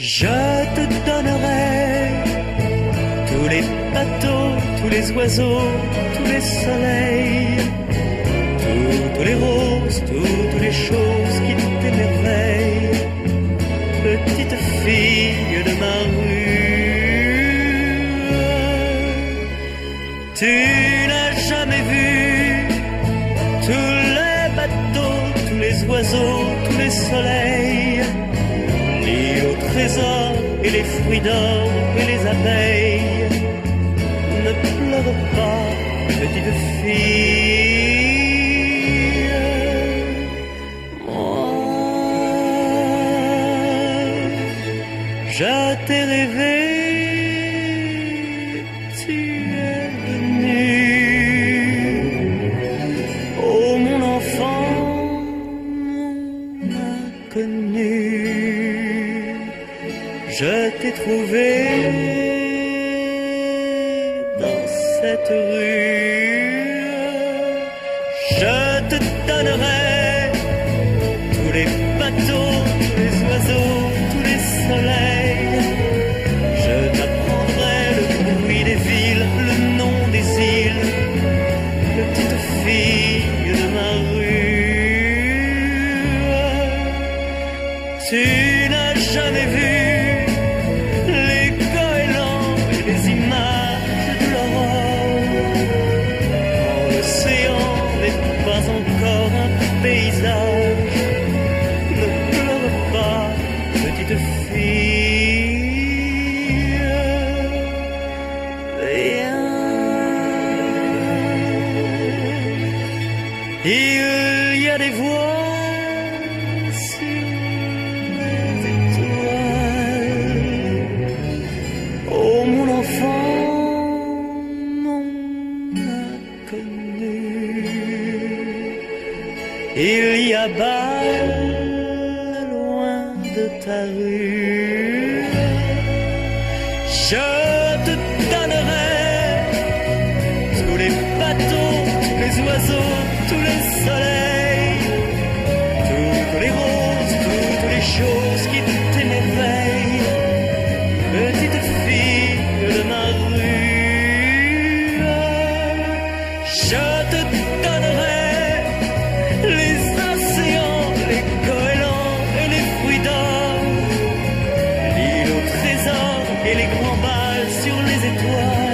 Je te donnerai tous les bateaux, tous les oiseaux, tous les soleils, toutes les roses, toutes les choses qui t'émerveillent, petite fille de ma rue. Tu n'as jamais vu tous les bateaux, tous les oiseaux, tous les soleils, ni aux trésors et les fruits d'or et les abeilles. Ne pleure pas, petite fille. Moi, je t'ai rêvé, tu es venu. Oh mon enfant, mon inconnu, je t'ai trouvé dans cette rue. Je te donnerai tous les bateaux, tous les oiseaux, tous les soleils. Je t'apprendrai le bruit des villes, le nom des îles, petite fille de ma rue. Tu n'as jamais vu les goélands et les images de l'aurore. Quand l'océan n'est pas encore un paysage, ne pleure pas, petite fille. Viens. Il y a des voix sur les étoiles. Oh mon enfant, mon inconnu, il y a bas loin de ta rue. Je te donnerai tous les bateaux, tous les oiseaux, tous les soleils, toutes les roses, toutes les choses qui t'émerveillent, petite fille de ma rue. Je te donnerai les océans, les goélands et les fruits d'or, l'île au trésor et les grands bals sur les étoiles.